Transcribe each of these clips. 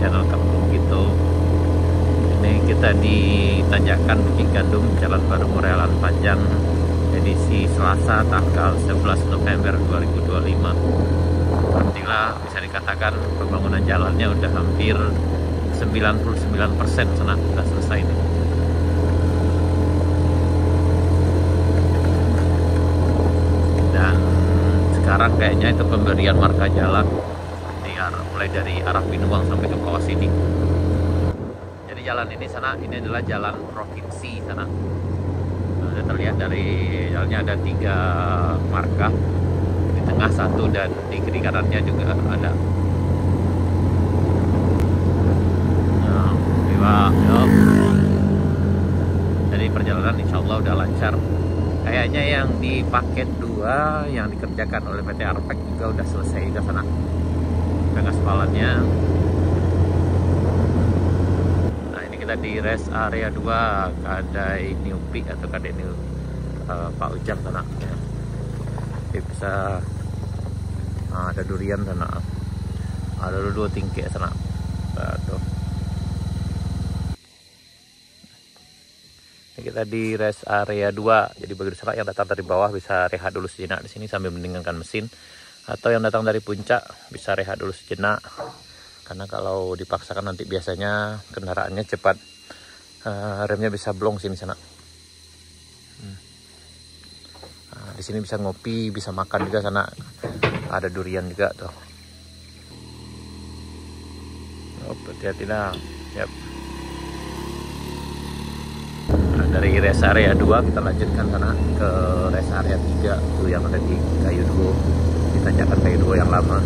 channel Kampung Gitu. Ini kita di Tanjakan Bukit Gandum, Jalan Baru Morelan Panjang, edisi Selasa tanggal 11 November 2025. Alhamdulillah bisa dikatakan pembangunan jalannya udah hampir 99% sana sudah selesai nih. Dan sekarang kayaknya itu pemberian marka jalan mulai dari arah Binuang sampai ke bawah sini. Jadi jalan ini sana, ini adalah jalan provinsi sana. Nah, sudah terlihat dari jalannya ada 3 marka, di tengah 1 dan di kiri kanannya juga ada. Jadi perjalanan insya Allah udah lancar. Kayaknya yang di paket 2 yang dikerjakan oleh PT Arpek juga udah selesai ke sana. Pengaspalannya. Nah, ini kita di rest area 2 Kadai New Peak atau Kadai New Pak Ujang sana. Ya. Jadi bisa ada durian sana. Ada 2 tingkik sana. Tuh. Kita di rest area 2, jadi bagi sana yang datang dari bawah bisa rehat dulu sejenak di sini sambil mendinginkan mesin, atau yang datang dari puncak bisa rehat dulu sejenak, karena kalau dipaksakan nanti biasanya kendaraannya cepat, remnya bisa blong sini sana. Nah, di sini bisa ngopi, bisa makan juga sana, ada durian juga tuh. Hati-hati nah, yep. Dari rest area 2 kita lanjutkan sana ke rest area 3 tuh yang ada di Kayu Duo, di Tanjakan Kayu Duo yang lama.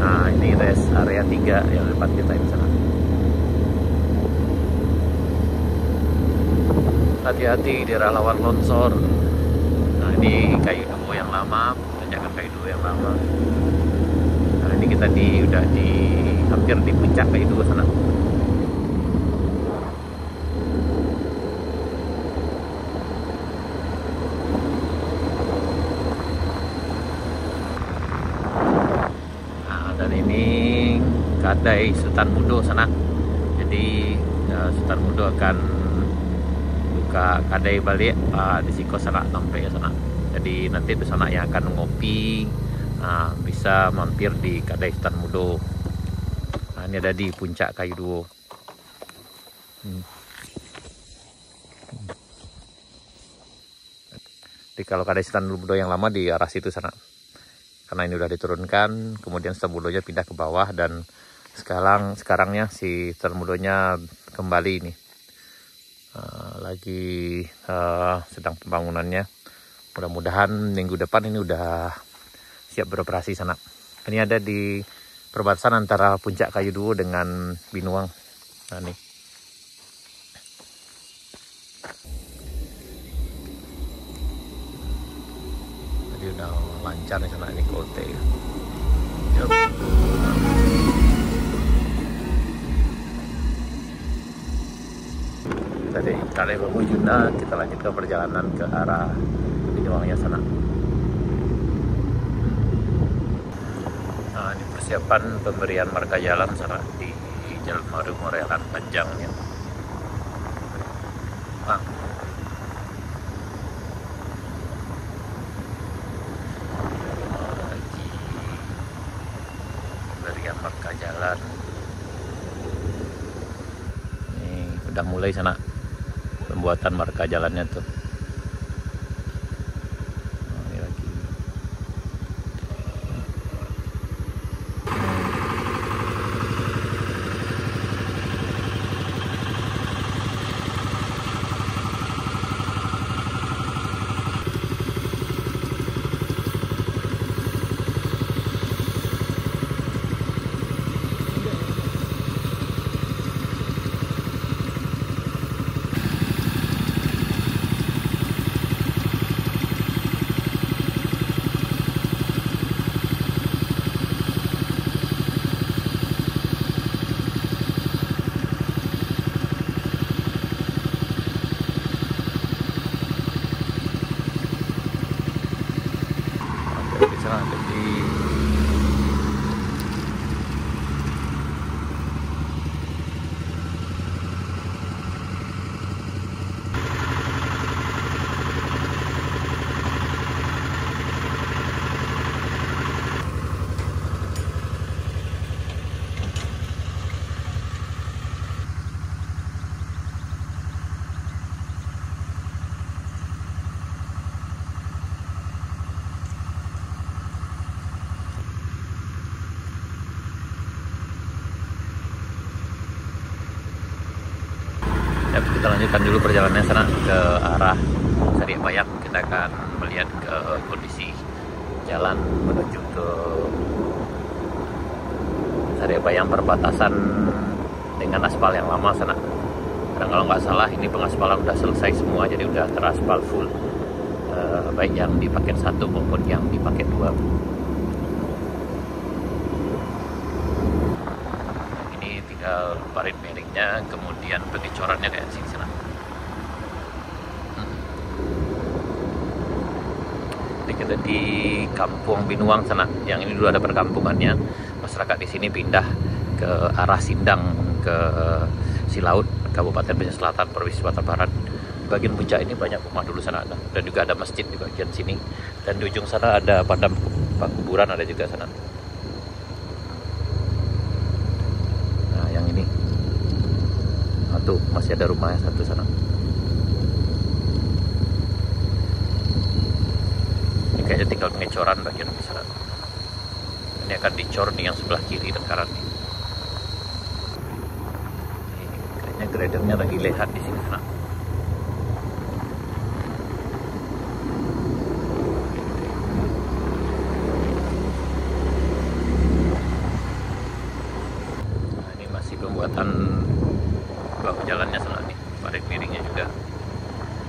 Nah, ini rest area 3 yang depan kita di sana. Hati-hati di rawan longsor. Nah, ini Kayu Duo yang lama, Tanjakan Kayu Duo yang lama. Nah, ini kita udah hampir di puncak Kayu Duo sana. Kadai Sultan Mudo sana. Jadi Sultan Mudo akan buka kadai balik di Siko sana sampai sana. Jadi nanti di sana yang akan ngopi bisa mampir di Kadai Sultan Mudo. Nah, ini ada di puncak Kayu Duo. Jadi kalau Kadai Sultan Mudo yang lama di arah situ sana. Karena ini udah diturunkan, kemudian Sultan Mudonya pindah ke bawah, dan sekarangnya si Sultan Mudonya kembali ini lagi sedang pembangunannya. Mudah-mudahan minggu depan ini udah siap beroperasi sana. Ini ada di perbatasan antara puncak Kayu Duo dengan Binuang. Nah, nih. Jadi udah lancar di sana, ini kote. Yep. Tadi Kadai Bamujuna, kita lanjutkan perjalanan ke arah Binuangnya sana. Nah, ini persiapan pemberian marka jalan sana di Jalan Baru Morelan Panjangnya. Pemberian marka jalan. Ini udah mulai sana pembuatan marka jalannya tuh. Ini lagi. Kita lanjutkan dulu perjalanannya sana ke arah Sariabayang. Kita akan melihat ke kondisi jalan menuju ke Sariabayang, perbatasan dengan aspal yang lama sana. Karena kalau nggak salah ini pengaspalan udah selesai semua, jadi udah teraspal full, baik yang di paket 1 maupun yang di paket 2. Ini tinggal parit miringnya, kemudian pengecorannya kayak sini sana. Ini kita di Kampung Binuang sana, yang ini dulu ada perkampungannya. Masyarakat di sini pindah ke arah Sindang, ke Silaut, Kabupaten Pesisir Selatan, Provinsi Sumatera Barat. Bagian puncak ini banyak rumah dulu sana ada, dan juga ada masjid di bagian sini, dan di ujung sana ada padang kuburan ada juga sana. Nah yang ini satu masih ada rumahnya satu sana. Ini kayaknya tinggal pengecoran bagian di sana. Ini akan dicor nih yang sebelah kiri dan kanan nih. Ini kayaknya gradernya lagi lihat di sini sana. Pembuatan bahu jalannya sana nih, parit miringnya juga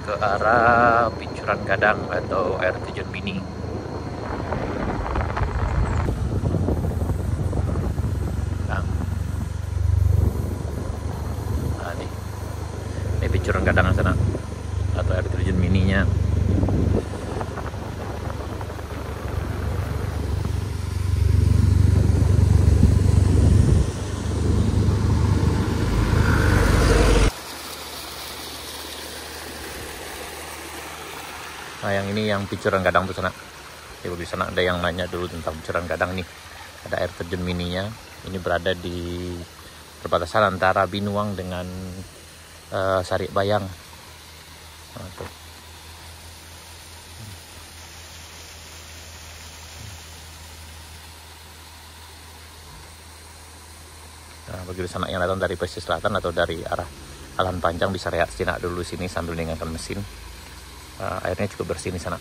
ke arah Pincuran Gadang atau air terjun mini. Nah ini Pincuran Gadang sana atau air terjun mininya. Nah yang ini yang Pincuran Gadang tuh sana. Di sana ada yang nanya dulu tentang Pincuran Gadang nih. Ada air terjun mininya. Ini berada di perbatasan antara Binuang dengan Sariabayang. Nah, tuh. Nah, bagi sana yang datang dari Pesisir Selatan atau dari arah Alan Panjang bisa rehat sejenak dulu sini sambil meninggalkan mesin. Airnya cukup bersih di sana.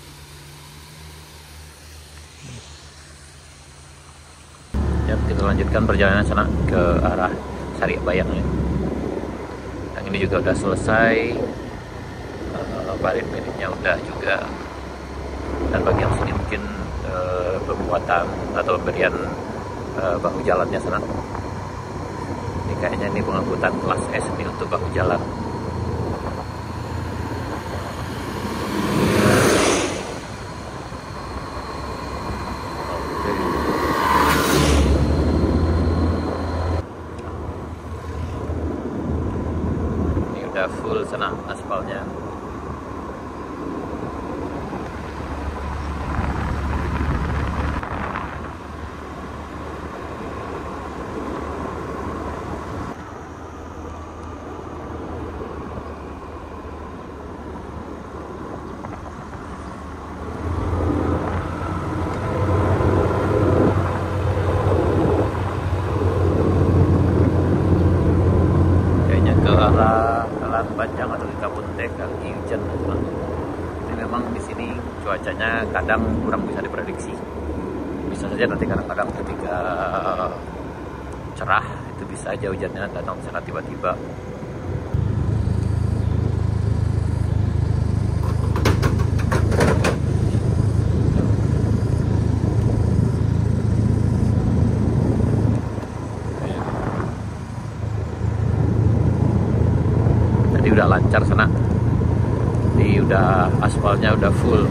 Ya, kita lanjutkan perjalanan sana ke arah Sariabayang ya. Yang ini juga udah selesai, parit miringnya udah juga, dan bagian sini mungkin pembuatan atau pemberian bahu jalannya sana. Ini kayaknya ini pengangkutan kelas S ini untuk bahu jalan. Udah full sana aspalnya. Kayaknya ke arah Panjang atau di Kabuntek lagi hujan. Jadi memang di sini cuacanya kadang kurang bisa diprediksi. Bisa saja nanti kadang-kadang ketika cerah itu bisa aja hujannya datang sangat tiba-tiba. Udah lancar sana, udah aspalnya udah full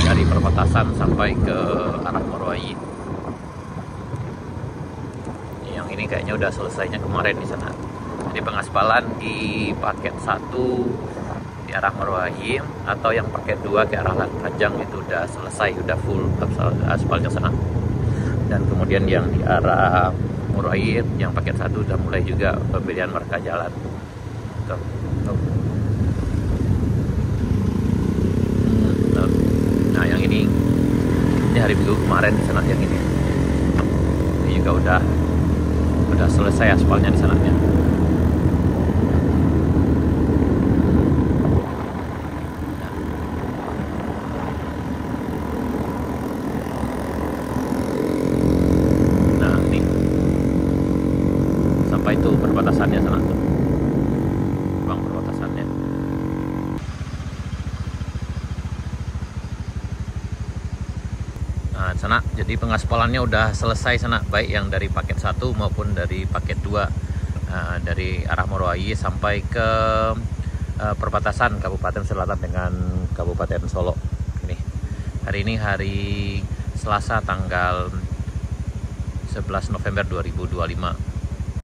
dari perbatasan sampai ke arah Morowai. Yang ini kayaknya udah selesainya kemarin di sana. Jadi pengaspalan di paket 1 di arah Morowai atau yang paket 2 ke arah Panjang itu udah selesai, udah full aspalnya sana. Dan kemudian yang di arah Morowai yang paket 1 udah mulai juga pemberian marka jalan. Tuh. Nah yang ini hari Minggu kemarin di sana yang ini juga udah selesai aspalnya di sana ya. Nah, sana jadi pengaspalannya udah selesai sana, baik yang dari paket 1 maupun dari paket 2, dari arah Moroayi sampai ke perbatasan Kabupaten Selatan dengan Kabupaten Solo. Hari ini hari Selasa tanggal 11 November 2025.